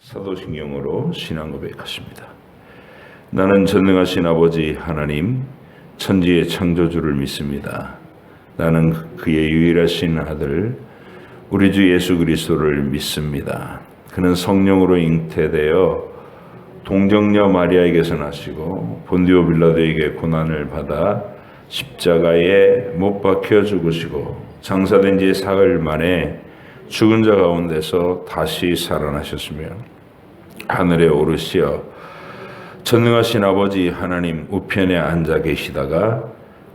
사도신경으로 신앙 고백하십니다. 나는 전능하신 아버지 하나님 천지의 창조주를 믿습니다. 나는 그의 유일하신 아들 우리 주 예수 그리스도를 믿습니다. 그는 성령으로 잉태되어 동정녀 마리아에게서 나시고 본디오 빌라도에게 고난을 받아 십자가에 못 박혀 죽으시고 장사된 지 사흘 만에 죽은 자 가운데서 다시 살아나셨으며 하늘에 오르시어 전능하신 아버지 하나님 우편에 앉아 계시다가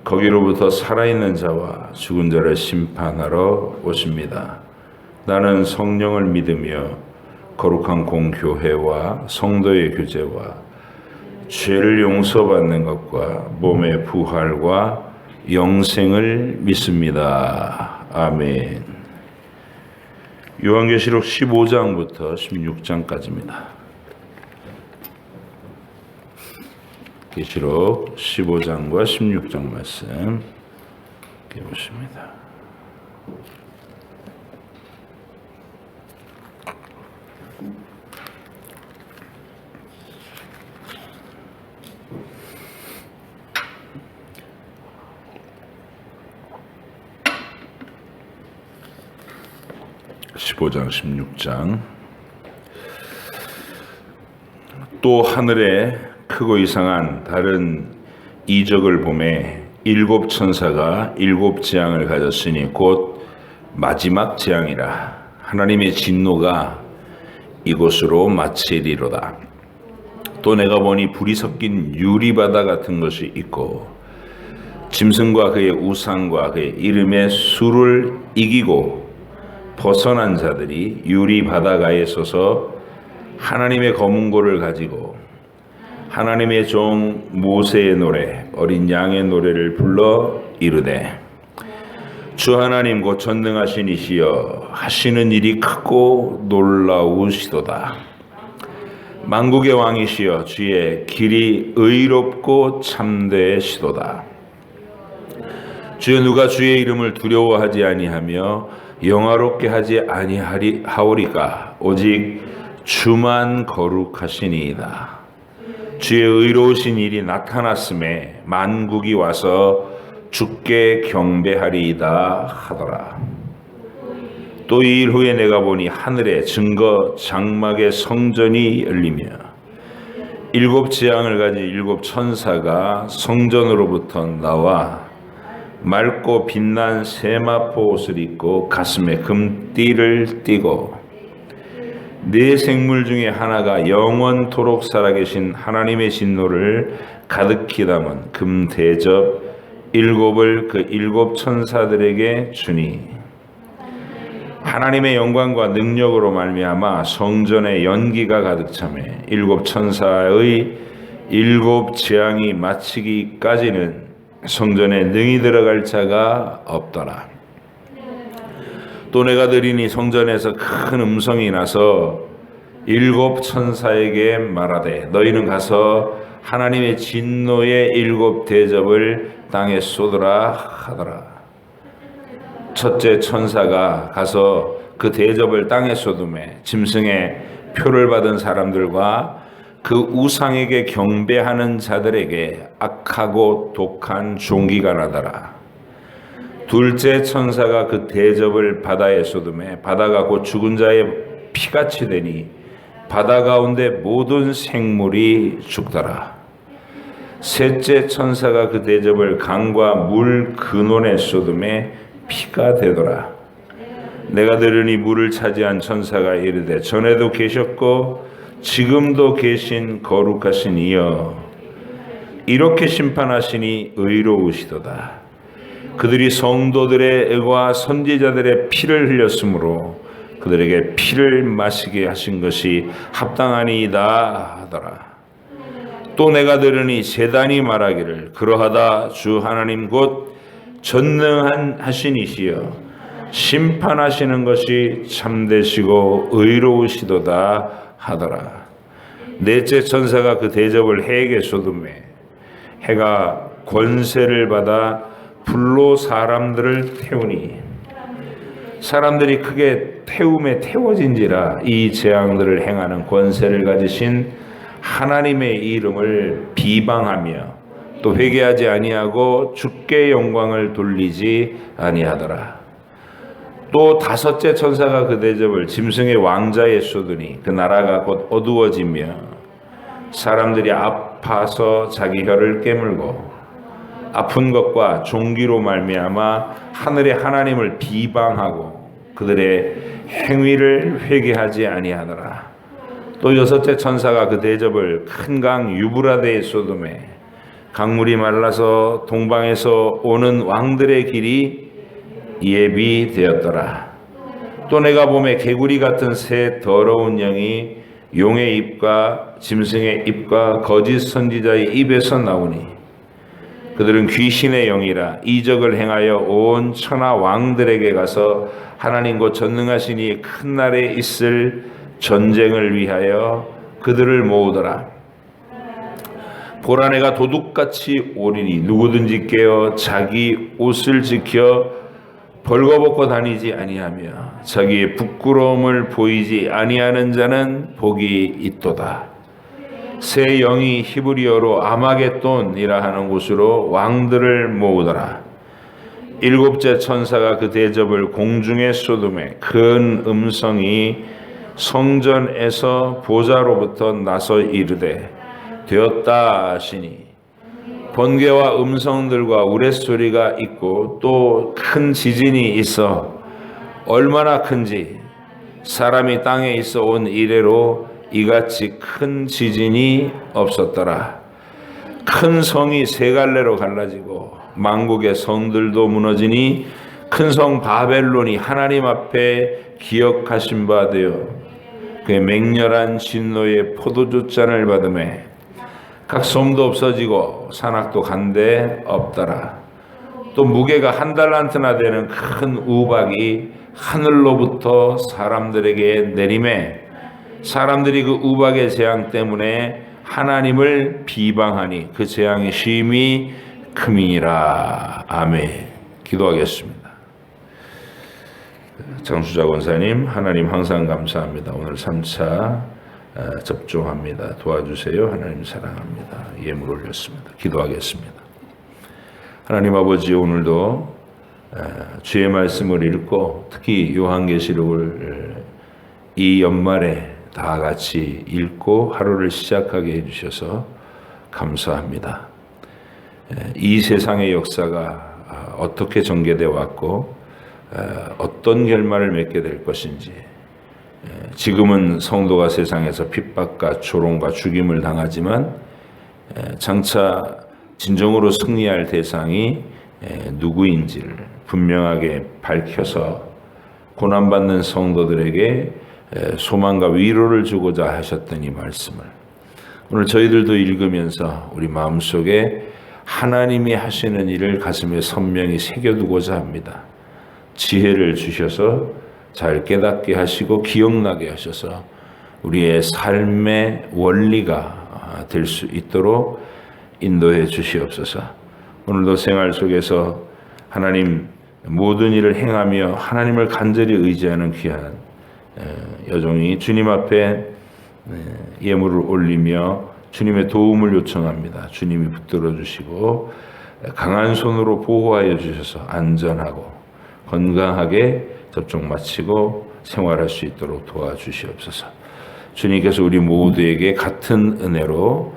거기로부터 살아있는 자와 죽은 자를 심판하러 오십니다. 나는 성령을 믿으며 거룩한 공교회와 성도의 교제와 죄를 용서받는 것과 몸의 부활과 영생을 믿습니다. 아멘. 요한계시록 15장부터 16장까지입니다. 계시록 15장과 16장 말씀 이렇게 보십니다. (15장) (16장) 또 하늘에 크고 이상한 다른 이적을 보매 일곱 천사가 일곱 재앙을 가졌으니 곧 마지막 재앙이라. 하나님의 진노가 이곳으로 마치리로다. 또 내가 보니 불이 섞인 유리바다 같은 것이 있고 짐승과 그의 우상과 그의 이름의 수를 이기고 벗어난 자들이 유리 바다가에 서서 하나님의 검은고를 가지고 하나님의 종 모세의 노래 어린 양의 노래를 불러 이르되 주 하나님 곧 전능하신 이시여 하시는 일이 크고 놀라우시도다. 만국의 왕이시여 주의 길이 의롭고 참되시도다. 주여 누가 주의 이름을 두려워하지 아니하며 영화롭게 하지 아니하오리까 오직 주만 거룩하시니이다. 주의 의로우신 일이 나타났음에 만국이 와서 주께 경배하리이다 하더라. 또 이 일 후에 내가 보니 하늘에 증거 장막의 성전이 열리며 일곱 재앙을 가진 일곱 천사가 성전으로부터 나와 맑고 빛난 세마포 옷을 입고 가슴에 금띠를 띠고 네 생물 중에 하나가 영원토록 살아계신 하나님의 진노를 가득히 담은 금 대접 일곱을 그 일곱 천사들에게 주니 하나님의 영광과 능력으로 말미암아 성전에 연기가 가득 차매 일곱 천사의 일곱 재앙이 마치기까지는 성전에 능히 들어갈 자가 없더라. 또 내가 들으니 성전에서 큰 음성이 나서 일곱 천사에게 말하되 너희는 가서 하나님의 진노의 일곱 대접을 땅에 쏟으라 하더라. 첫째 천사가 가서 그 대접을 땅에 쏟음에 짐승의 표를 받은 사람들과 그 우상에게 경배하는 자들에게 악하고 독한 종기가 나더라. 둘째 천사가 그 대접을 바다에 쏟음에 바다가 곧 죽은 자의 피같이 되니 바다 가운데 모든 생물이 죽더라. 셋째 천사가 그 대접을 강과 물 근원에 쏟음에 피가 되더라. 내가 들으니 물을 차지한 천사가 이르되 전에도 계셨고 지금도 계신 거룩하신 이여 이렇게 심판하시니 의로우시도다. 그들이 성도들의 의와 선지자들의 피를 흘렸으므로 그들에게 피를 마시게 하신 것이 합당하니이다 하더라. 또 내가 들으니 제단이 말하기를 그러하다 주 하나님 곧 전능하신 이시여 심판하시는 것이 참되시고 의로우시도다 하더라. 넷째 천사가 그 대접을 해에게 쏟음에 해가 권세를 받아 불로 사람들을 태우니 사람들이 크게 태움에 태워진지라 이 재앙들을 행하는 권세를 가지신 하나님의 이름을 비방하며 또 회개하지 아니하고 주께 영광을 돌리지 아니하더라. 또 다섯째 천사가 그 대접을 짐승의 왕자에 쏟으니 그 나라가 곧 어두워지며 사람들이 아파서 자기 혀를 깨물고 아픈 것과 종기로 말미암아 하늘의 하나님을 비방하고 그들의 행위를 회개하지 아니하더라. 또 여섯째 천사가 그 대접을 큰 강 유브라데에 쏟음에 강물이 말라서 동방에서 오는 왕들의 길이 예비되었더라. 또 내가 보매 개구리 같은 새 더러운 영이 용의 입과 짐승의 입과 거짓 선지자의 입에서 나오니 그들은 귀신의 영이라 이적을 행하여 온 천하 왕들에게 가서 하나님 곧 전능하시니 큰 날에 있을 전쟁을 위하여 그들을 모으더라. 보라 내가 도둑같이 오리니 누구든지 깨어 자기 옷을 지켜 벌거벗고 다니지 아니하며 자기의 부끄러움을 보이지 아니하는 자는 복이 있도다. 새 영이 히브리어로 아마겟돈이라 하는 곳으로 왕들을 모으더라. 일곱째 천사가 그 대접을 공중에 쏟음에 큰 음성이 성전에서 보좌로부터 나서 이르되 되었다 하시니 번개와 음성들과 우레소리가 있고 또 큰 지진이 있어 얼마나 큰지 사람이 땅에 있어 온 이래로 이같이 큰 지진이 없었더라. 큰 성이 세 갈래로 갈라지고 만국의 성들도 무너지니 큰 성 바벨론이 하나님 앞에 기억하신 바 되어 그의 맹렬한 진노의 포도주 잔을 받음에 각 섬도 없어지고 산악도 간데 없더라. 또 무게가 한 달란트나 되는 큰 우박이 하늘로부터 사람들에게 내림에 사람들이 그 우박의 재앙 때문에 하나님을 비방하니 그 재앙의 심히 크미니라. 아멘. 기도하겠습니다. 장수자 권사님, 하나님 항상 감사합니다. 오늘 3차 접종합니다. 도와주세요. 하나님 사랑합니다. 예물 올렸습니다. 기도하겠습니다. 하나님 아버지, 오늘도 주의 말씀을 읽고 특히 요한계시록을 이 연말에 다 같이 읽고 하루를 시작하게 해주셔서 감사합니다. 이 세상의 역사가 어떻게 전개되어 왔고 어떤 결말을 맺게 될 것인지, 지금은 성도가 세상에서 핍박과 조롱과 죽임을 당하지만 장차 진정으로 승리할 대상이 누구인지를 분명하게 밝혀서 고난받는 성도들에게 소망과 위로를 주고자 하셨던 이 말씀을 오늘 저희들도 읽으면서 우리 마음속에 하나님이 하시는 일을 가슴에 선명히 새겨두고자 합니다. 지혜를 주셔서 잘 깨닫게 하시고 기억나게 하셔서 우리의 삶의 원리가 될 수 있도록 인도해 주시옵소서. 오늘도 생활 속에서 하나님 모든 일을 행하며 하나님을 간절히 의지하는 귀한 여종이 주님 앞에 예물을 올리며 주님의 도움을 요청합니다. 주님이 붙들어 주시고 강한 손으로 보호하여 주셔서 안전하고 건강하게 접종 마치고 생활할 수 있도록 도와주시옵소서. 주님께서 우리 모두에게 같은 은혜로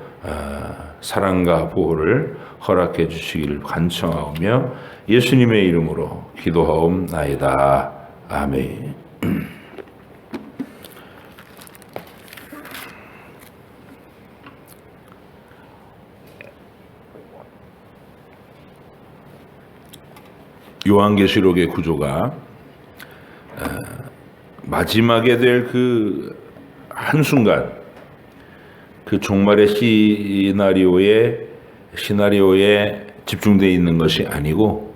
사랑과 보호를 허락해 주시기를 간청하오며 예수님의 이름으로 기도하옵나이다. 아멘. 요한계시록의 구조가 마지막에 될 그 한순간 그 종말의 시나리오에 집중되어 있는 것이 아니고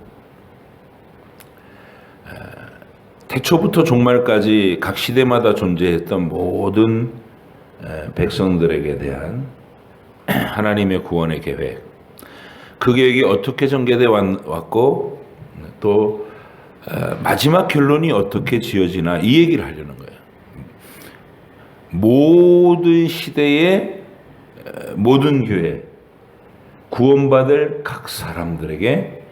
태초부터 종말까지 각 시대마다 존재했던 모든 백성들에게 대한 하나님의 구원의 계획, 그 계획이 어떻게 전개되어 왔고 또 마지막 결론이 어떻게 지어지나 이 얘기를 하려는 거예요. 모든 시대의 모든 교회, 구원받을 각 사람들에게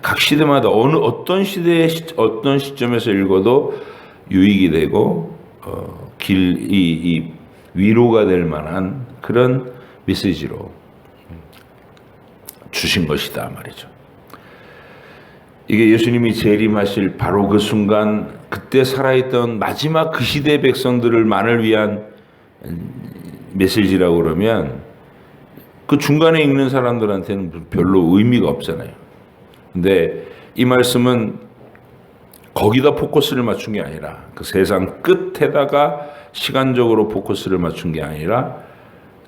각 시대마다 어떤 시대의 어떤 시점에서 읽어도 유익이 되고 이 위로가 될 만한 그런 메시지로 주신 것이다 말이죠. 이게 예수님이 재림하실 바로 그 순간, 그때 살아있던 마지막 그 시대의 백성들만을 위한 메시지라고 그러면 그 중간에 읽는 사람들한테는 별로 의미가 없잖아요. 근데 이 말씀은 거기다 포커스를 맞춘 게 아니라, 그 세상 끝에다가 시간적으로 포커스를 맞춘 게 아니라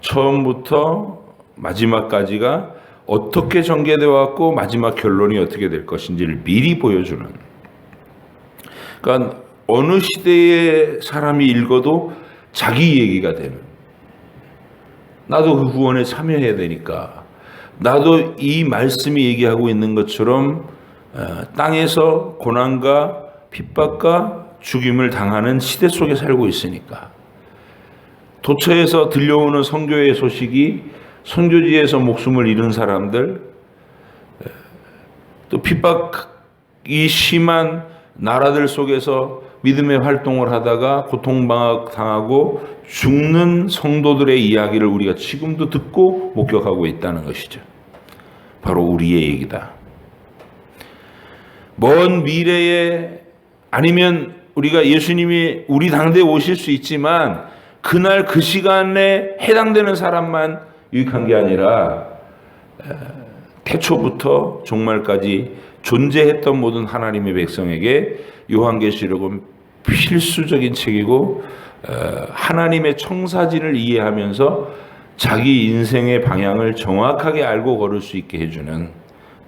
처음부터 마지막까지가 어떻게 전개되어 왔고 마지막 결론이 어떻게 될 것인지를 미리 보여주는, 그러니까 어느 시대의 사람이 읽어도 자기 얘기가 되는, 나도 그 구원에 참여해야 되니까, 나도 이 말씀이 얘기하고 있는 것처럼 땅에서 고난과 핍박과 죽임을 당하는 시대 속에 살고 있으니까, 도처에서 들려오는 선교의 소식이 선교지에서 목숨을 잃은 사람들, 또 핍박이 심한 나라들 속에서 믿음의 활동을 하다가 고통방학 당하고 죽는 성도들의 이야기를 우리가 지금도 듣고 목격하고 있다는 것이죠. 바로 우리의 얘기다. 먼 미래에, 아니면 우리가 예수님이 우리 당대에 오실 수 있지만 그날 그 시간에 해당되는 사람만 유익한 게 아니라 태초부터 종말까지 존재했던 모든 하나님의 백성에게 요한계시록은 필수적인 책이고, 하나님의 청사진을 이해하면서 자기 인생의 방향을 정확하게 알고 걸을 수 있게 해주는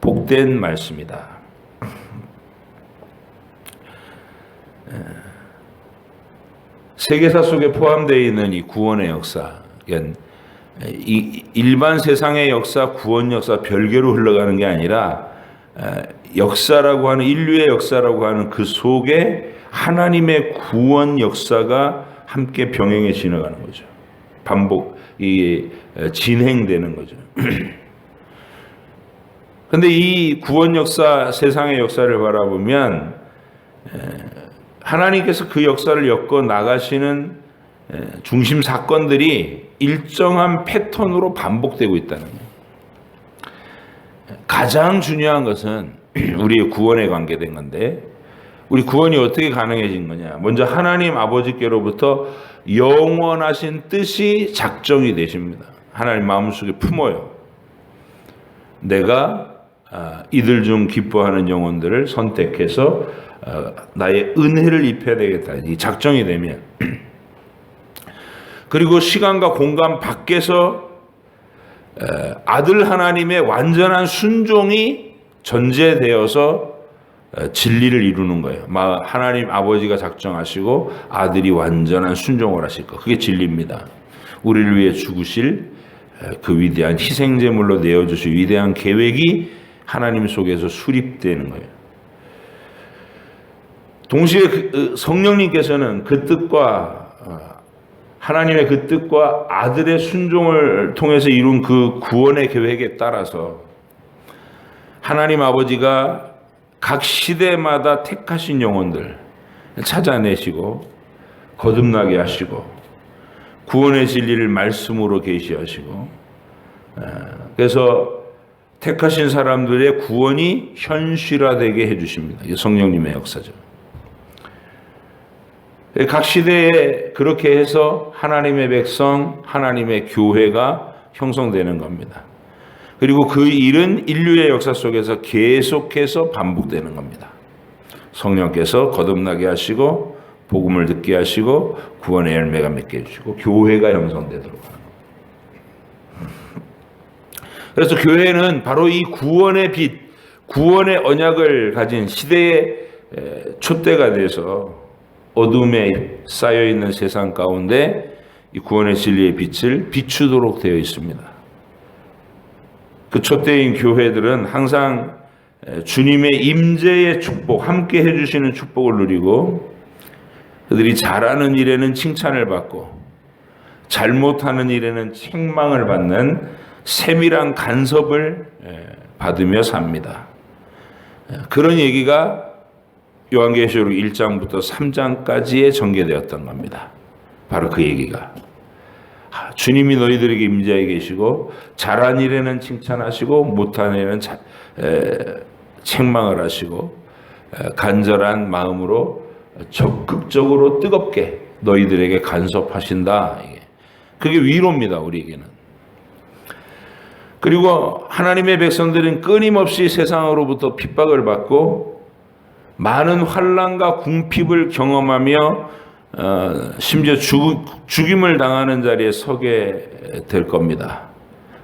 복된 말씀이다. 세계사 속에 포함되어 있는 이 구원의 역사, 이 일반 세상의 역사, 구원 역사 별개로 흘러가는 게 아니라 역사라고 하는, 인류의 역사라고 하는 그 속에 하나님의 구원 역사가 함께 병행해 지나가는 거죠. 진행되는 거죠. 근데 이 구원 역사, 세상의 역사를 바라보면 하나님께서 그 역사를 엮어 나가시는 중심 사건들이 일정한 패턴으로 반복되고 있다는 거예요. 가장 중요한 것은 우리의 구원에 관계된 건데, 우리 구원이 어떻게 가능해진 거냐? 먼저 하나님 아버지께로부터 영원하신 뜻이 작정이 되십니다. 하나님 마음속에 품어요. 내가 이들 중 기뻐하는 영혼들을 선택해서 나의 은혜를 입혀야 되겠다. 이 작정이 되면, 그리고 시간과 공간 밖에서 아들 하나님의 완전한 순종이 전제되어서 진리를 이루는 거예요. 하나님 아버지가 작정하시고 아들이 완전한 순종을 하실 것, 그게 진리입니다. 우리를 위해 죽으실 그 위대한 희생제물로 내어주실 위대한 계획이 하나님 속에서 수립되는 거예요. 동시에 성령님께서는 그 뜻과 하나님의 그 뜻과 아들의 순종을 통해서 이룬 그 구원의 계획에 따라서 하나님 아버지가 각 시대마다 택하신 영혼들 찾아내시고 거듭나게 하시고 구원의 진리를 말씀으로 계시하시고, 그래서 택하신 사람들의 구원이 현실화되게 해주십니다. 이게 성령님의 역사죠. 각 시대에 그렇게 해서 하나님의 백성, 하나님의 교회가 형성되는 겁니다. 그리고 그 일은 인류의 역사 속에서 계속해서 반복되는 겁니다. 성령께서 거듭나게 하시고 복음을 듣게 하시고 구원의 열매가 맺게 해주시고 교회가 형성되도록 하는 겁니다. 그래서 교회는 바로 이 구원의 빛, 구원의 언약을 가진 시대의 촛대가 돼서 어둠에 쌓여있는 세상 가운데 이 구원의 진리의 빛을 비추도록 되어 있습니다. 그 촛대인 교회들은 항상 주님의 임재의 축복, 함께 해주시는 축복을 누리고 그들이 잘하는 일에는 칭찬을 받고 잘못하는 일에는 책망을 받는 세밀한 간섭을 받으며 삽니다. 그런 얘기가 요한계시록 1장부터 3장까지에 전개되었던 겁니다. 바로 그 얘기가. 주님이 너희들에게 임재하여 계시고 잘한 일에는 칭찬하시고 못한 일에는 책망을 하시고 간절한 마음으로 적극적으로 뜨겁게 너희들에게 간섭하신다. 그게 위로입니다, 우리에게는. 그리고 하나님의 백성들은 끊임없이 세상으로부터 핍박을 받고 많은 환난과 궁핍을 경험하며 심지어 죽임을 당하는 자리에 서게 될 겁니다.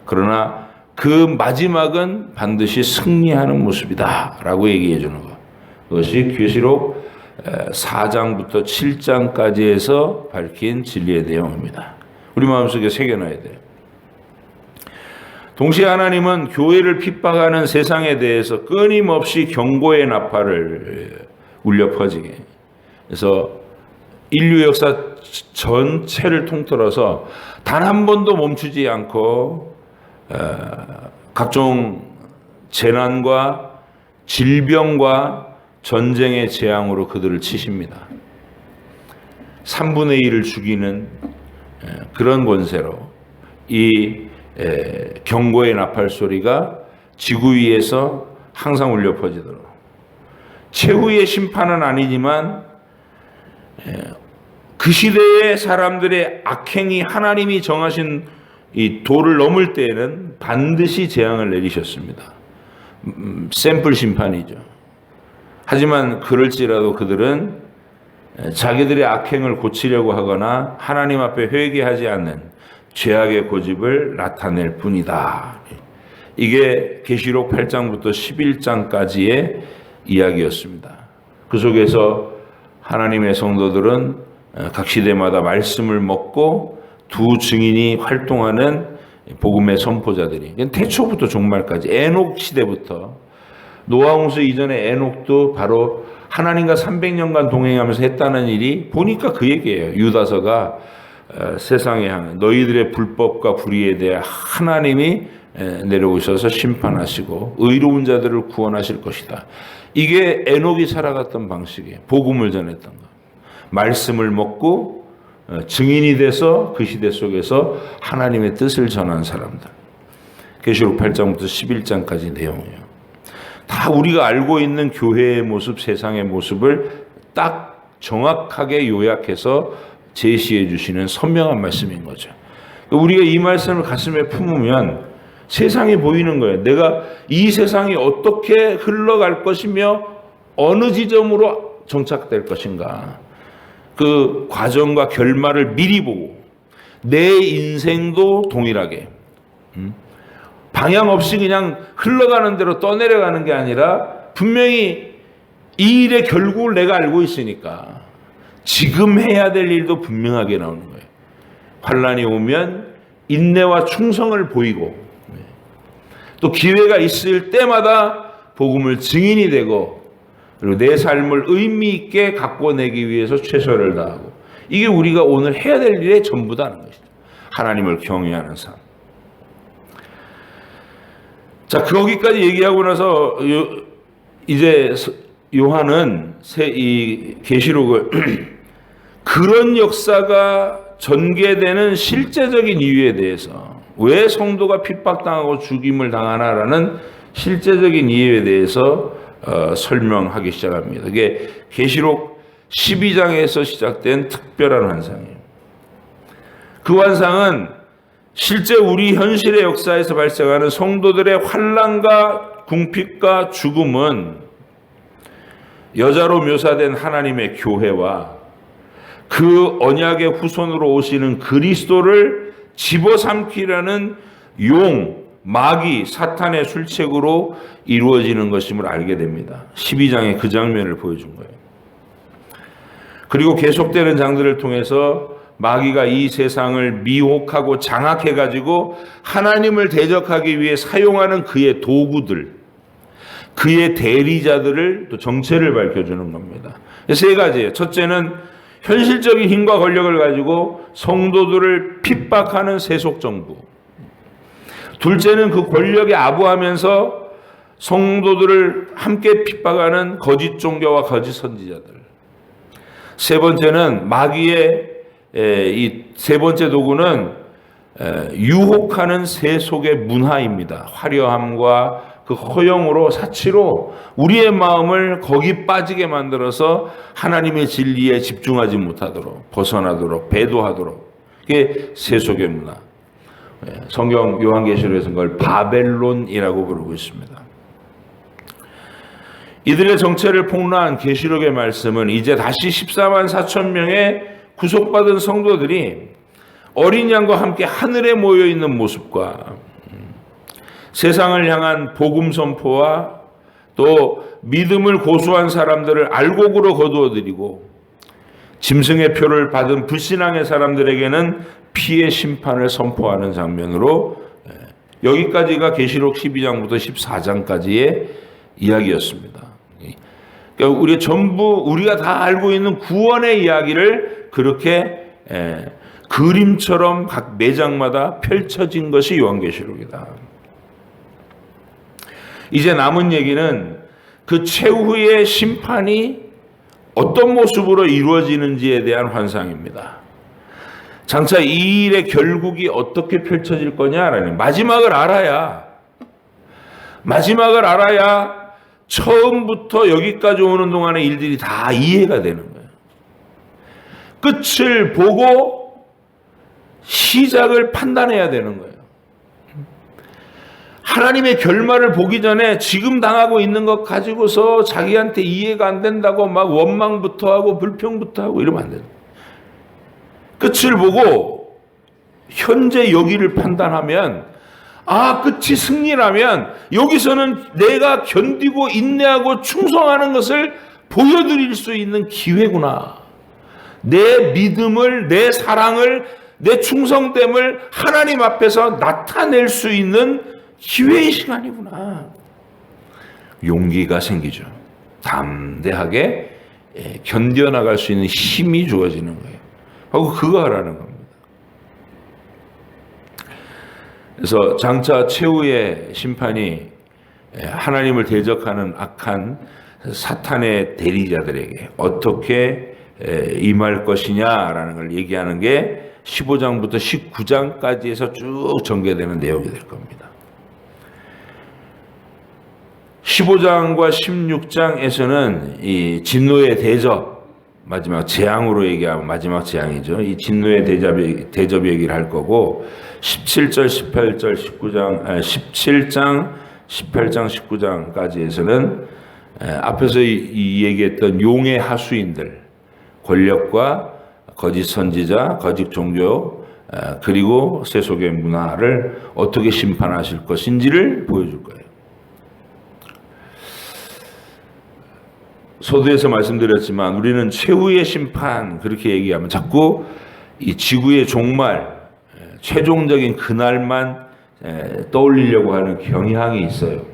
그러나 그 마지막은 반드시 승리하는 모습이다 라고 얘기해 주는 것. 그것이 계시록 4장부터 7장까지에서 밝힌 진리의 내용입니다. 우리 마음속에 새겨놔야 돼요. 동시에 하나님은 교회를 핍박하는 세상에 대해서 끊임없이 경고의 나팔을 울려 퍼지게. 그래서 인류 역사 전체를 통틀어서 단 한 번도 멈추지 않고 각종 재난과 질병과 전쟁의 재앙으로 그들을 치십니다. 3분의 1을 죽이는 그런 권세로 이 경고의 나팔 소리가 지구 위에서 항상 울려 퍼지도록. 최후의 심판은 아니지만 그 시대의 사람들의 악행이 하나님이 정하신 이 도를 넘을 때에는 반드시 재앙을 내리셨습니다. 샘플 심판이죠. 하지만 그럴지라도 그들은 자기들의 악행을 고치려고 하거나 하나님 앞에 회개하지 않는 죄악의 고집을 나타낼 뿐이다. 이게 계시록 8장부터 11장까지의 이야기였습니다. 그 속에서 하나님의 성도들은 각 시대마다 말씀을 먹고 두 증인이 활동하는 복음의 선포자들이 태초부터 종말까지 에녹 시대부터 노아 홍수 이전에 에녹도 바로 하나님과 300년간 동행하면서 했다는 일이 보니까 그 얘기예요. 유다서가 세상에 향한 너희들의 불법과 불의에 대해 하나님이 내려오셔서 심판하시고 의로운 자들을 구원하실 것이다. 이게 에녹이 살아갔던 방식이에요. 복음을 전했던 것. 말씀을 먹고 증인이 돼서 그 시대 속에서 하나님의 뜻을 전한 사람들. 계시록 8장부터 11장까지 내용이에요. 다 우리가 알고 있는 교회의 모습, 세상의 모습을 딱 정확하게 요약해서 제시해 주시는 선명한 말씀인 거죠. 우리가 이 말씀을 가슴에 품으면 세상이 보이는 거예요. 내가 이 세상이 어떻게 흘러갈 것이며 어느 지점으로 정착될 것인가. 그 과정과 결말을 미리 보고 내 인생도 동일하게 방향 없이 그냥 흘러가는 대로 떠내려가는 게 아니라 분명히 이 일의 결국을 내가 알고 있으니까 지금 해야 될 일도 분명하게 나오는 거예요. 환난이 오면 인내와 충성을 보이고 또 기회가 있을 때마다 복음을 증인이 되고 그리고 내 삶을 의미 있게 가꿔내기 위해서 최선을 다하고 이게 우리가 오늘 해야 될 일의 전부다는 것이죠. 하나님을 경외하는 삶. 자, 거기까지 얘기하고 나서 이제 요한은 이 계시록을 그런 역사가 전개되는 실제적인 이유에 대해서 왜 성도가 핍박당하고 죽임을 당하나라는 실제적인 이유에 대해서 설명하기 시작합니다. 이게 계시록 12장에서 시작된 특별한 환상이에요. 그 환상은 실제 우리 현실의 역사에서 발생하는 성도들의 환난과 궁핍과 죽음은 여자로 묘사된 하나님의 교회와 그 언약의 후손으로 오시는 그리스도를 집어삼키려는 용, 마귀, 사탄의 술책으로 이루어지는 것임을 알게 됩니다. 12장에 그 장면을 보여준 거예요. 그리고 계속되는 장들을 통해서 마귀가 이 세상을 미혹하고 장악해가지고 하나님을 대적하기 위해 사용하는 그의 도구들, 그의 대리자들을 또 정체를 밝혀주는 겁니다. 세 가지예요. 첫째는 현실적인 힘과 권력을 가지고 성도들을 핍박하는 세속정부. 둘째는 그 권력에 아부하면서 성도들을 함께 핍박하는 거짓 종교와 거짓 선지자들. 세 번째는 마귀의 이 세 번째 도구는 유혹하는 세속의 문화입니다. 화려함과 그 허영으로 사치로 우리의 마음을 거기 빠지게 만들어서 하나님의 진리에 집중하지 못하도록 벗어나도록 배도하도록 이게 세속의 문화. 성경 요한계시록에서는 그걸 바벨론이라고 부르고 있습니다. 이들의 정체를 폭로한 계시록의 말씀은 이제 다시 14만 4천 명의 구속받은 성도들이 어린 양과 함께 하늘에 모여 있는 모습과 세상을 향한 복음 선포와 또 믿음을 고수한 사람들을 알곡으로 거두어들이고 짐승의 표를 받은 불신앙의 사람들에게는 피의 심판을 선포하는 장면으로 여기까지가 계시록 12장부터 14장까지의 이야기였습니다. 그러니까 우리 전부 우리가 다 알고 있는 구원의 이야기를 그렇게 그림처럼 각 매장마다 펼쳐진 것이 요한계시록이다. 이제 남은 얘기는 그 최후의 심판이 어떤 모습으로 이루어지는지에 대한 환상입니다. 장차 이 일의 결국이 어떻게 펼쳐질 거냐라는 마지막을 알아야 처음부터 여기까지 오는 동안의 일들이 다 이해가 되는 거예요. 끝을 보고 시작을 판단해야 되는 거예요. 하나님의 결말을 보기 전에 지금 당하고 있는 것 가지고서 자기한테 이해가 안 된다고 막 원망부터 하고 불평부터 하고 이러면 안 돼요. 끝을 보고 현재 여기를 판단하면 끝이 승리라면 여기서는 내가 견디고 인내하고 충성하는 것을 보여드릴 수 있는 기회구나. 내 믿음을, 내 사랑을, 내 충성됨을 하나님 앞에서 나타낼 수 있는 기회의 시간이구나. 용기가 생기죠. 담대하게 견뎌나갈 수 있는 힘이 주어지는 거예요. 하고 그거 하라는 겁니다. 그래서 장차 최후의 심판이 하나님을 대적하는 악한 사탄의 대리자들에게 어떻게 임할 것이냐라는 걸 얘기하는 게 15장부터 19장까지에서 쭉 전개되는 내용이 될 겁니다. 15장과 16장에서는 이 진노의 대접, 마지막 재앙으로 얘기하면 마지막 재앙이죠. 이 진노의 대접 얘기를 할 거고 17절, 18절, 17장, 18장, 19장까지에서는 앞에서 이 얘기했던 용의 하수인들, 권력과 거짓 선지자, 거짓 종교, 그리고 세속의 문화를 어떻게 심판하실 것인지를 보여줄 거예요. 서두에서 말씀드렸지만 우리는 최후의 심판 그렇게 얘기하면 자꾸 이 지구의 종말, 최종적인 그날만 떠올리려고 하는 경향이 있어요.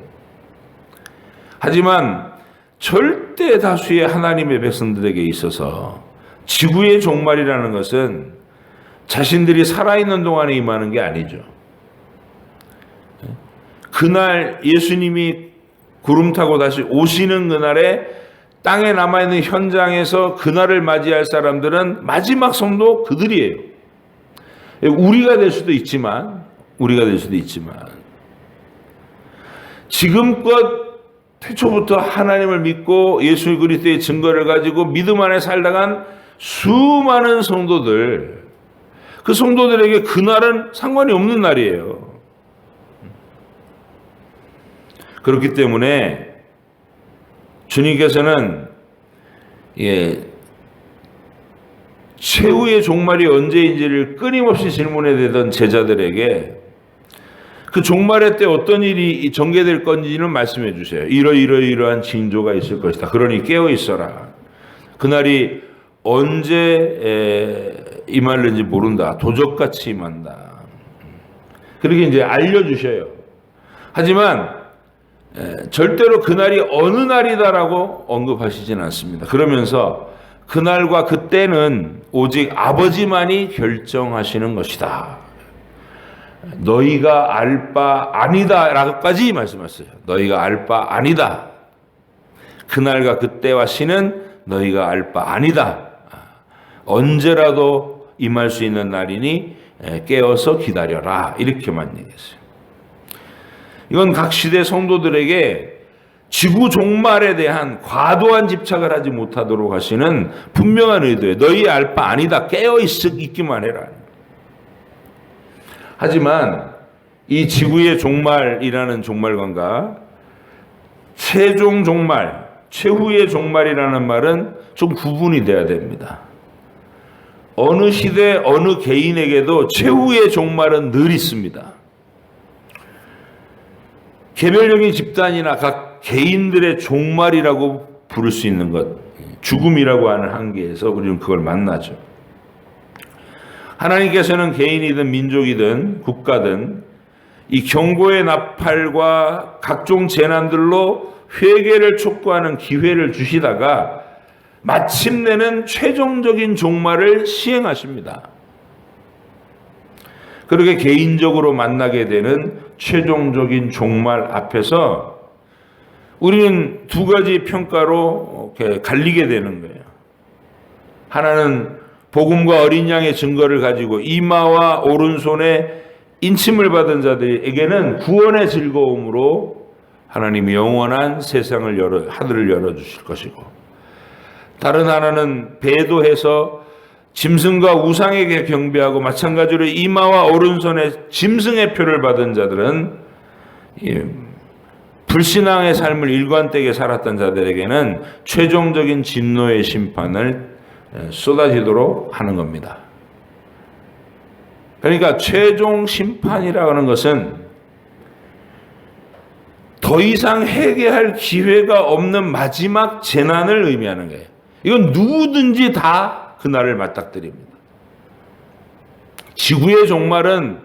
하지만 절대 다수의 하나님의 백성들에게 있어서 지구의 종말이라는 것은 자신들이 살아있는 동안에 임하는 게 아니죠. 그날 예수님이 구름 타고 다시 오시는 그날에 땅에 남아있는 현장에서 그날을 맞이할 사람들은 마지막 성도 그들이에요. 우리가 될 수도 있지만 지금껏 태초부터 하나님을 믿고 예수 그리스도의 증거를 가지고 믿음 안에 살다간 수많은 성도들, 그 성도들에게 그날은 상관이 없는 날이에요. 그렇기 때문에 주님께서는 최후의 종말이 언제인지를 끊임없이 질문해 대던 제자들에게 그 종말의 때 어떤 일이 전개될 건지는 말씀해 주세요. 이러이러한 징조가 있을 것이다. 그러니 깨어 있어라. 그날이 언제 임할는지 모른다. 도적같이 임한다. 그렇게 이제 알려주셔요. 하지만 절대로 그날이 어느 날이다라고 언급하시진 않습니다. 그러면서 그날과 그때는 오직 아버지만이 결정하시는 것이다. 너희가 알 바 아니다 라고까지 말씀하셨어요. 너희가 알 바 아니다. 그날과 그때와 시는 너희가 알 바 아니다. 언제라도 임할 수 있는 날이니 깨어서 기다려라. 이렇게만 얘기했어요. 이건 각 시대 성도들에게 지구 종말에 대한 과도한 집착을 하지 못하도록 하시는 분명한 의도예요. 너희 알 바 아니다. 깨어 있기만 해라. 하지만 이 지구의 종말이라는 종말관과 최종 종말, 최후의 종말이라는 말은 좀 구분이 돼야 됩니다. 어느 시대 어느 개인에게도 최후의 종말은 늘 있습니다. 개별적인 집단이나 각 개인들의 종말이라고 부를 수 있는 것, 죽음이라고 하는 한계에서 우리는 그걸 만나죠. 하나님께서는 개인이든 민족이든 국가든 이 경고의 나팔과 각종 재난들로 회개를 촉구하는 기회를 주시다가 마침내는 최종적인 종말을 시행하십니다. 그렇게 개인적으로 만나게 되는 최종적인 종말 앞에서 우리는 두 가지 평가로 이렇게 갈리게 되는 거예요. 하나는 복음과 어린 양의 증거를 가지고 이마와 오른손에 인침을 받은 자들에게는 구원의 즐거움으로 하나님이 영원한 세상을 하늘을 열어주실 것이고, 다른 하나는 배도해서 짐승과 우상에게 경배하고 마찬가지로 이마와 오른손에 짐승의 표를 받은 자들은 불신앙의 삶을 일관되게 살았던 자들에게는 최종적인 진노의 심판을 쏟아지도록 하는 겁니다. 그러니까 최종 심판이라고 하는 것은 더 이상 회개할 기회가 없는 마지막 재난을 의미하는 거예요. 이건 누구든지 다 그날을 맞닥뜨립니다. 지구의 종말은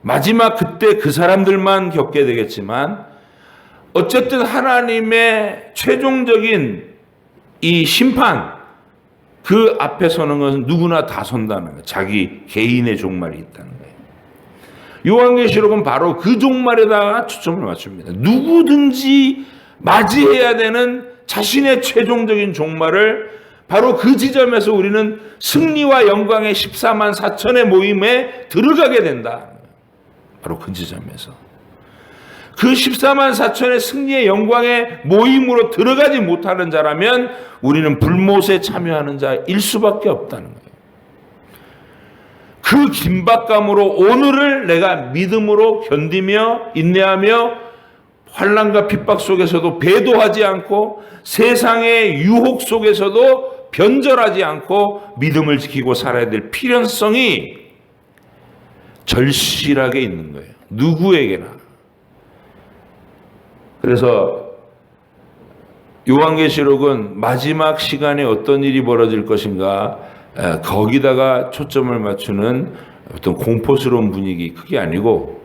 마지막 그때 그 사람들만 겪게 되겠지만 어쨌든 하나님의 최종적인 이 심판, 그 앞에 서는 것은 누구나 다 선다는 거예요. 자기 개인의 종말이 있다는 거예요. 요한계시록은 바로 그 종말에다가 초점을 맞춥니다. 누구든지 맞이해야 되는 자신의 최종적인 종말을 바로 그 지점에서 우리는 승리와 영광의 14만 4천의 모임에 들어가게 된다. 바로 그 지점에서. 그 14만 4천의 승리의 영광의 모임으로 들어가지 못하는 자라면 우리는 불못에 참여하는 자일 수밖에 없다는 거예요. 그 긴박감으로 오늘을 내가 믿음으로 견디며 인내하며 환난과 핍박 속에서도 배도하지 않고 세상의 유혹 속에서도 변절하지 않고 믿음을 지키고 살아야 될 필연성이 절실하게 있는 거예요. 누구에게나. 그래서 요한계시록은 마지막 시간에 어떤 일이 벌어질 것인가 거기다가 초점을 맞추는 어떤 공포스러운 분위기, 그게 아니고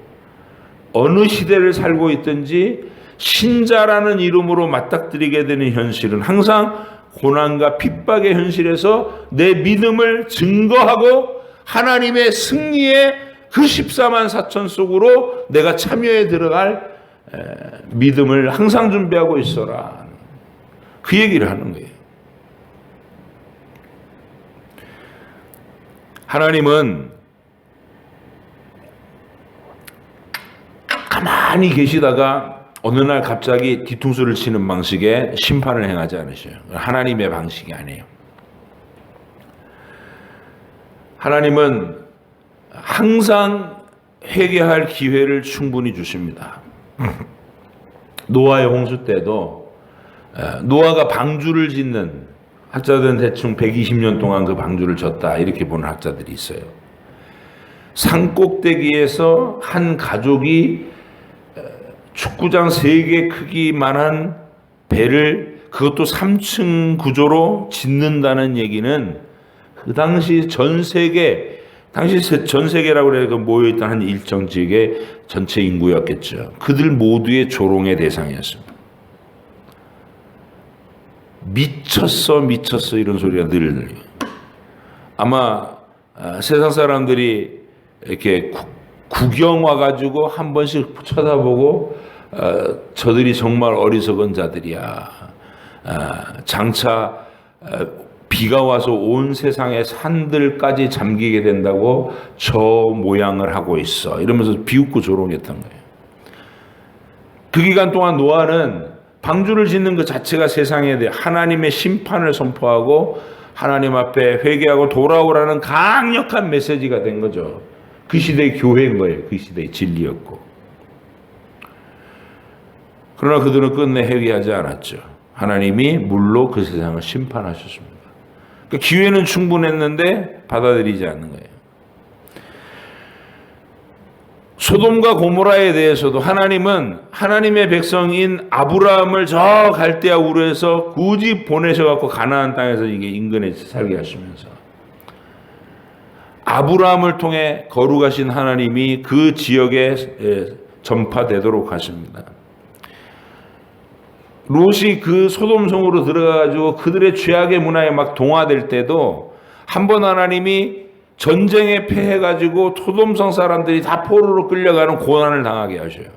어느 시대를 살고 있든지 신자라는 이름으로 맞닥뜨리게 되는 현실은 항상 고난과 핍박의 현실에서 내 믿음을 증거하고 하나님의 승리의 그 14만 4천 속으로 내가 참여해 들어갈 믿음을 항상 준비하고 있어라. 그 얘기를 하는 거예요. 하나님은 가만히 계시다가 어느 날 갑자기 뒤통수를 치는 방식의 심판을 행하지 않으셔요. 하나님의 방식이 아니에요. 하나님은 항상 회개할 기회를 충분히 주십니다. 노아의 홍수 때도 노아가 방주를 짓는, 학자들은 대충 120년 동안 그 방주를 졌다 이렇게 보는 학자들이 있어요. 산꼭대기에서 한 가족이 축구장 3개 크기만한 배를, 그것도 3층 구조로 짓는다는 얘기는 그 당시 전 세계 당시 전 세계라고 해서 모여있던 한 일정 지역의 전체 인구였겠죠. 그들 모두의 조롱의 대상이었습니다. 미쳤어 이런 소리가 늘 들려요. 아마 세상 사람들이 이렇게 구경 와가지고 한 번씩 쳐다보고 저들이 정말 어리석은 자들이야. 장차 비가 와서 온 세상의 산들까지 잠기게 된다고 저 모양을 하고 있어. 이러면서 비웃고 조롱했던 거예요. 그 기간 동안 노아는 방주를 짓는 그 자체가 세상에 대해 하나님의 심판을 선포하고 하나님 앞에 회개하고 돌아오라는 강력한 메시지가 된 거죠. 그 시대의 교회인 거예요. 그 시대의 진리였고. 그러나 그들은 끝내 회개하지 않았죠. 하나님이 물로 그 세상을 심판하셨습니다. 그러니까 기회는 충분했는데 받아들이지 않는 거예요. 소돔과 고모라에 대해서도 하나님은 하나님의 백성인 아브라함을 저 갈대아 우르에서 굳이 보내셔갖고 가나안 땅에서 이게 인근에 살게 하시면서 아브라함을 통해 거룩하신 하나님이 그 지역에 전파되도록 하십니다. 롯이 그 소돔성으로 들어가가지고 그들의 죄악의 문화에 막 동화될 때도 한번 하나님이 전쟁에 패해가지고 소돔성 사람들이 다 포로로 끌려가는 고난을 당하게 하셔요.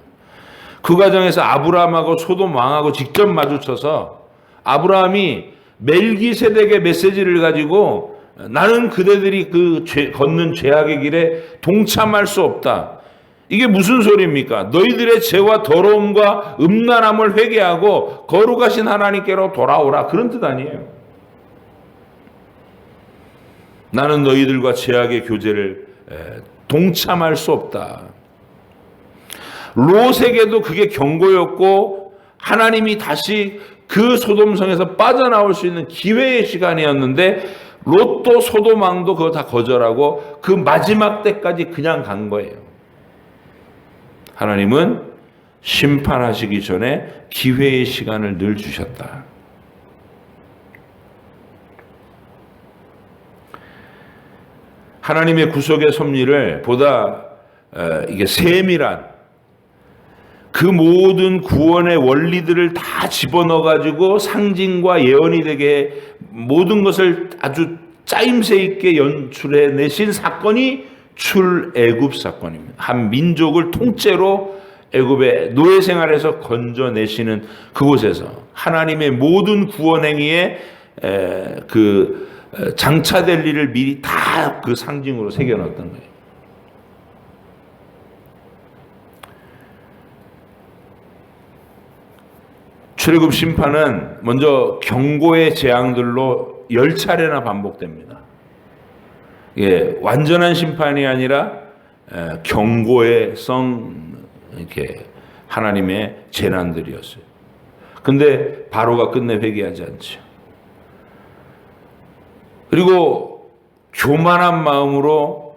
그 과정에서 아브라함하고 소돔 왕하고 직접 마주쳐서 아브라함이 멜기세덱의 메시지를 가지고 나는 그대들이 걷는 죄악의 길에 동참할 수 없다. 이게 무슨 소리입니까? 너희들의 죄와 더러움과 음란함을 회개하고 거룩하신 하나님께로 돌아오라. 그런 뜻 아니에요. 나는 너희들과 죄악의 교제를 동참할 수 없다. 롯에게도 그게 경고였고 하나님이 다시 그 소돔성에서 빠져나올 수 있는 기회의 시간이었는데 롯도 소돔 왕도 그거 다 거절하고 그 마지막 때까지 그냥 간 거예요. 하나님은 심판하시기 전에 기회의 시간을 늘 주셨다. 하나님의 구속의 섭리를 보다 이게 세밀한 그 모든 구원의 원리들을 다 집어넣어 가지고 상징과 예언이 되게 모든 것을 아주 짜임새 있게 연출해 내신 사건이 출애굽 사건입니다. 한 민족을 통째로 애굽의 노예 생활에서 건져내시는 그곳에서 하나님의 모든 구원 행위에 장차될 일을 미리 다 그 상징으로 새겨놨던 거예요. 출애굽 심판은 먼저 경고의 재앙들로 10차례나 반복됩니다. 예, 완전한 심판이 아니라 경고의 이렇게 하나님의 재난들이었어요. 근데 바로가 끝내 회개하지 않죠. 그리고 교만한 마음으로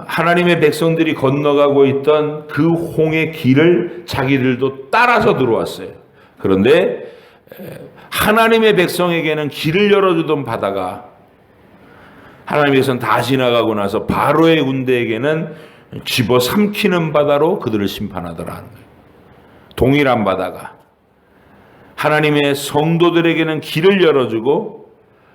하나님의 백성들이 건너가고 있던 그 홍의 길을 자기들도 따라서 들어왔어요. 그런데 하나님의 백성에게는 길을 열어주던 바다가 하나님께서는 다 지나가고 나서 바로의 군대에게는 집어삼키는 바다로 그들을 심판하더라는 거예요. 동일한 바다가 하나님의 성도들에게는 길을 열어주고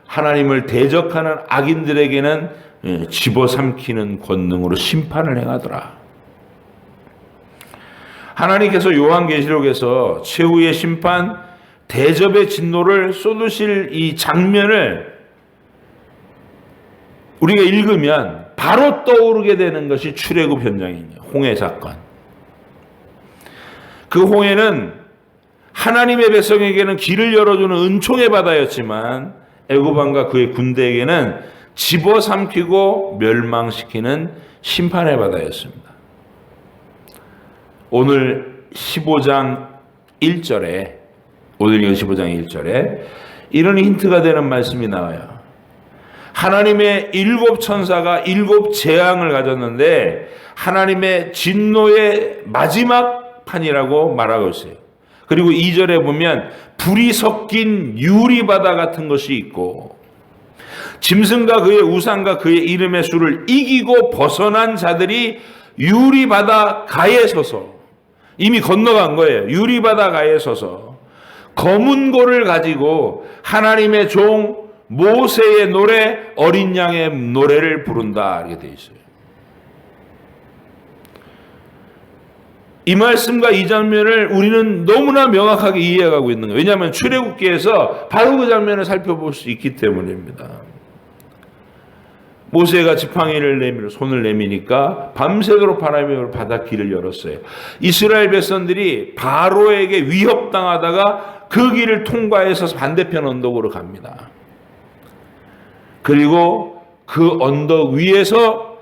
하나님을 대적하는 악인들에게는 집어삼키는 권능으로 심판을 행하더라. 하나님께서 요한계시록에서 최후의 심판, 대접의 진노를 쏟으실 이 장면을 우리가 읽으면 바로 떠오르게 되는 것이 출애굽 현장입니다. 홍해 사건. 그 홍해는 하나님의 백성에게는 길을 열어주는 은총의 바다였지만 애굽 왕과 그의 군대에게는 집어삼키고 멸망시키는 심판의 바다였습니다. 오늘 15장 1절에 오늘 이건 15장 1절에 이런 힌트가 되는 말씀이 나와요. 하나님의 7 천사가 7 재앙을 가졌는데 하나님의 진노의 마지막 판이라고 말하고 있어요. 그리고 2절에 보면 불이 섞인 유리바다 같은 것이 있고 짐승과 그의 우상과 그의 이름의 수를 이기고 벗어난 자들이 유리바다 가에 서서, 이미 건너간 거예요. 유리바다 가에 서서 검은 고를 가지고 하나님의 종 모세의 노래, 어린 양의 노래를 부른다, 이렇게 되어 있어요. 이 말씀과 이 장면을 우리는 너무나 명확하게 이해하고 있는 거예요. 왜냐하면 출애굽기에서 바로 그 장면을 살펴볼 수 있기 때문입니다. 모세가 지팡이를 내밀어 손을 내미니까 밤새도록 바람이 바닷길을 열었어요. 이스라엘 백성들이 바로에게 위협당하다가 그 길을 통과해서 반대편 언덕으로 갑니다. 그리고 그 언덕 위에서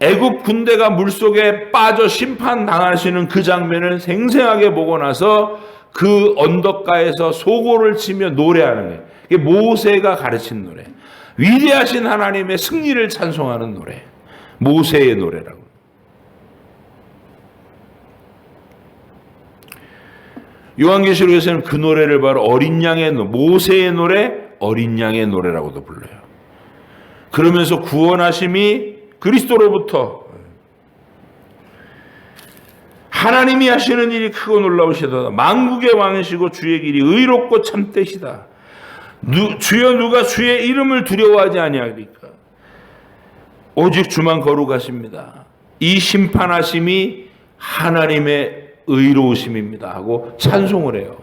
애굽 군대가 물속에 빠져 심판당하시는 그 장면을 생생하게 보고 나서 그 언덕가에서 소고를 치며 노래하는 거예요. 이게 모세가 가르친 노래. 위대하신 하나님의 승리를 찬송하는 노래. 모세의 노래라고. 요한계시록에서는 그 노래를 바로 어린 양의 노래, 모세의 노래, 어린 양의 노래라고도 불러요. 그러면서 구원하심이 그리스도로부터 하나님이 하시는 일이 크고 놀라우시도다. 만국의 왕이시고 주의 길이 의롭고 참되시다. 주여 누가 주의 이름을 두려워하지 아니하리까. 오직 주만 거룩하십니다. 이 심판하심이 하나님의 의로우심입니다 하고 찬송을 해요.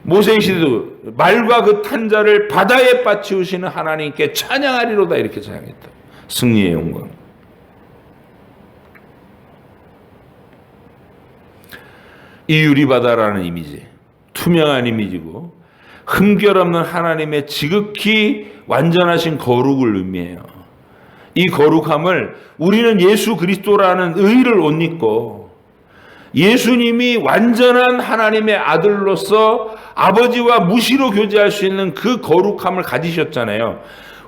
모세의 시대도 말과 그 탄자를 바다에 빠치우시는 하나님께 찬양하리로다, 이렇게 찬양했다. 승리의 영광. 이 유리바다라는 이미지, 투명한 이미지고 흠결 없는 하나님의 지극히 완전하신 거룩을 의미해요. 이 거룩함을 우리는 예수 그리스도라는 의를 옷 입고 예수님이 완전한 하나님의 아들로서 아버지와 무시로 교제할 수 있는 그 거룩함을 가지셨잖아요.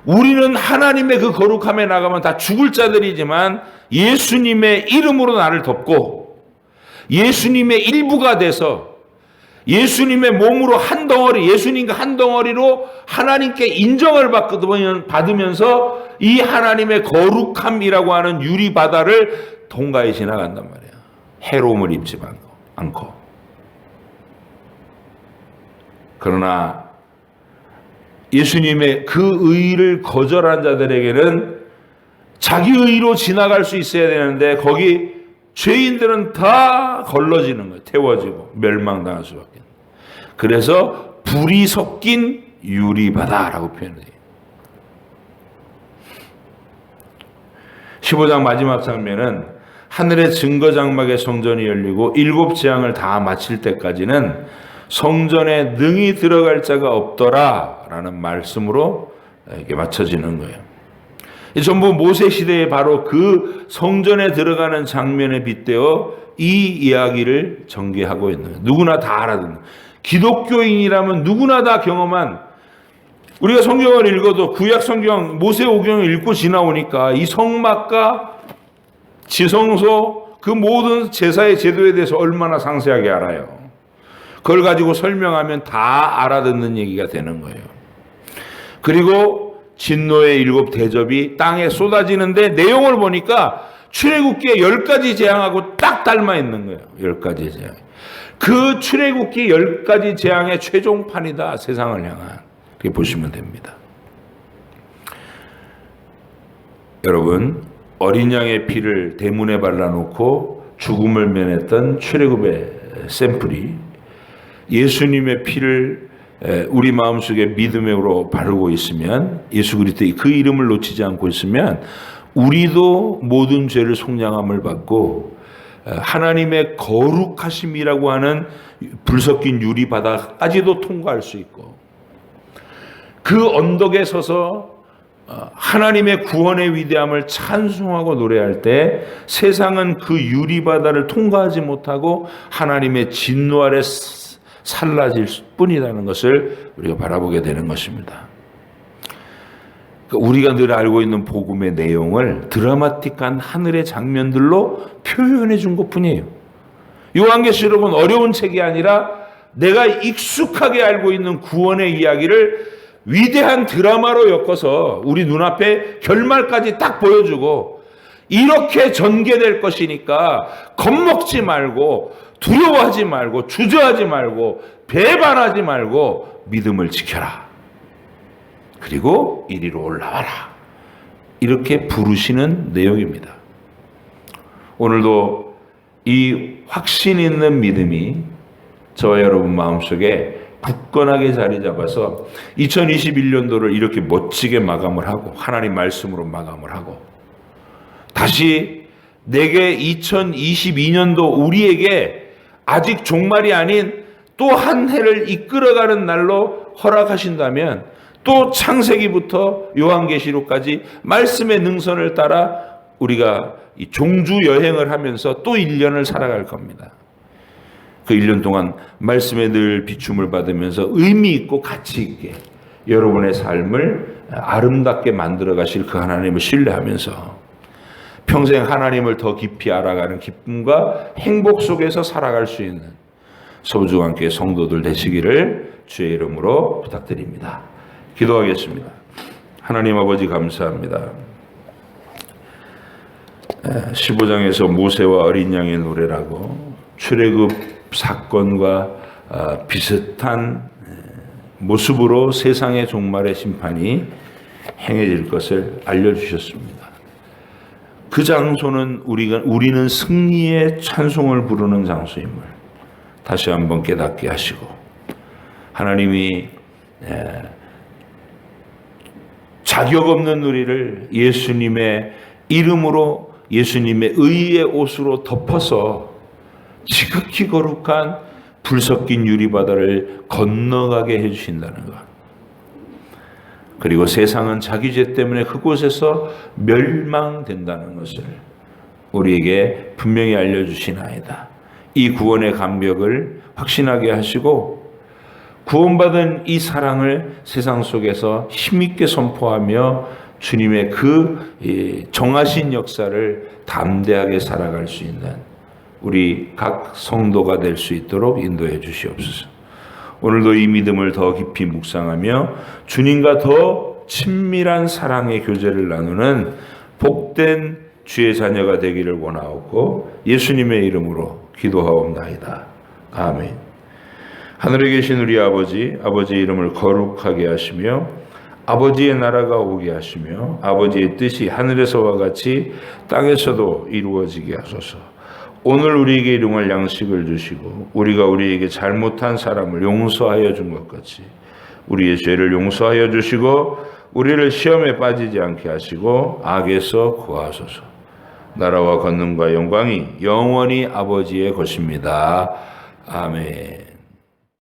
우리는 하나님의 그 거룩함에 나가면 다 죽을 자들이지만 예수님의 이름으로 나를 덮고 예수님의 일부가 돼서 예수님의 몸으로 한 덩어리, 예수님과 한 덩어리로 하나님께 인정을 받으면서 이 하나님의 거룩함이라고 하는 유리바다를 통과해 지나간단 말이에요. 해로움을 입지 않고. 그러나 예수님의 그 의를 거절한 자들에게는 자기 의로 지나갈 수 있어야 되는데 거기 죄인들은 다 걸러지는 거예요. 태워지고 멸망당할 수밖에. 그래서 불이 섞인 유리바다라고 표현해요. 15장 마지막 장면은 하늘의 증거장막의 성전이 열리고 7 재앙을 다 마칠 때까지는 성전에 능히 들어갈 자가 없더라 라는 말씀으로 이렇게 맞춰지는 거예요. 전부 모세 시대에 바로 그 성전에 들어가는 장면에 빗대어 이 이야기를 전개하고 있는 거예요. 누구나 다 알아듣는, 기독교인이라면 누구나 다 경험한, 우리가 성경을 읽어도 구약 성경 모세 오경을 읽고 지나오니까 이 성막과 지성소 그 모든 제사의 제도에 대해서 얼마나 상세하게 알아요. 그걸 가지고 설명하면 다 알아듣는 얘기가 되는 거예요. 그리고 진노의 7 대접이 땅에 쏟아지는데 내용을 보니까 출애굽기의 10가지 재앙하고 딱 닮아 있는 거예요. 10가지 재앙. 그 출애굽기 10가지 재앙의 최종판이다. 세상을 향한. 그렇게 보시면 됩니다. 여러분, 어린 양의 피를 대문에 발라놓고 죽음을 면했던 출애굽의 샘플이 예수님의 피를 우리 마음속에 믿음으로 바르고 있으면, 예수 그리스도의 그 이름을 놓치지 않고 있으면 우리도 모든 죄를 속량함을 받고 하나님의 거룩하심이라고 하는 불섞인 유리바다까지도 통과할 수 있고, 그 언덕에 서서 하나님의 구원의 위대함을 찬송하고 노래할 때 세상은 그 유리바다를 통과하지 못하고 하나님의 진노 아래 살라질 뿐이라는 것을 우리가 바라보게 되는 것입니다. 우리가 늘 알고 있는 복음의 내용을 드라마틱한 하늘의 장면들로 표현해 준 것뿐이에요. 요한계시록은 어려운 책이 아니라 내가 익숙하게 알고 있는 구원의 이야기를 위대한 드라마로 엮어서 우리 눈앞에 결말까지 딱 보여주고 이렇게 전개될 것이니까 겁먹지 말고 두려워하지 말고 주저하지 말고 배반하지 말고 믿음을 지켜라. 그리고 이리로 올라와라. 이렇게 부르시는 내용입니다. 오늘도 이 확신 있는 믿음이 저와 여러분 마음속에 굳건하게 자리 잡아서 2021년도를 이렇게 멋지게 마감을 하고 하나님 말씀으로 마감을 하고 다시 내게 2022년도 우리에게 아직 종말이 아닌 또 한 해를 이끌어가는 날로 허락하신다면 또 창세기부터 요한계시록까지 말씀의 능선을 따라 우리가 이 종주 여행을 하면서 또 1년을 살아갈 겁니다. 그 1년 동안 말씀에 늘 비춤을 받으면서 의미 있고 가치 있게 여러분의 삶을 아름답게 만들어 가실 그 하나님을 신뢰하면서 평생 하나님을 더 깊이 알아가는 기쁨과 행복 속에서 살아갈 수 있는 소중한 교회 성도들 되시기를 주의 이름으로 부탁드립니다. 기도하겠습니다. 하나님 아버지 감사합니다. 15장에서 모세와 어린 양의 노래라고 출애굽 사건과 비슷한 모습으로 세상의 종말의 심판이 행해질 것을 알려주셨습니다. 그 장소는 우리는 승리의 찬송을 부르는 장소임을 다시 한번 깨닫게 하시고 하나님이 자격 없는 우리를 예수님의 이름으로 예수님의 의의 옷으로 덮어서 지극히 거룩한 불 섞인 유리바다를 건너가게 해주신다는 것. 그리고 세상은 자기 죄 때문에 그곳에서 멸망된다는 것을 우리에게 분명히 알려주시나이다. 이 구원의 감격을 확신하게 하시고 구원받은 이 사랑을 세상 속에서 힘있게 선포하며 주님의 그 정하신 역사를 담대하게 살아갈 수 있는 우리 각 성도가 될 수 있도록 인도해 주시옵소서. 오늘도 이 믿음을 더 깊이 묵상하며 주님과 더 친밀한 사랑의 교제를 나누는 복된 주의 자녀가 되기를 원하옵고 예수님의 이름으로 기도하옵나이다. 아멘. 하늘에 계신 우리 아버지, 아버지의 이름을 거룩하게 하시며 아버지의 나라가 오게 하시며 아버지의 뜻이 하늘에서와 같이 땅에서도 이루어지게 하소서. 오늘 우리에게 일용할 양식을 주시고 우리가 우리에게 잘못한 사람을 용서하여 준 것 같이 우리의 죄를 용서하여 주시고 우리를 시험에 빠지지 않게 하시고 악에서 구하소서. 나라와 권능과 영광이 영원히 아버지의 것입니다. 아멘.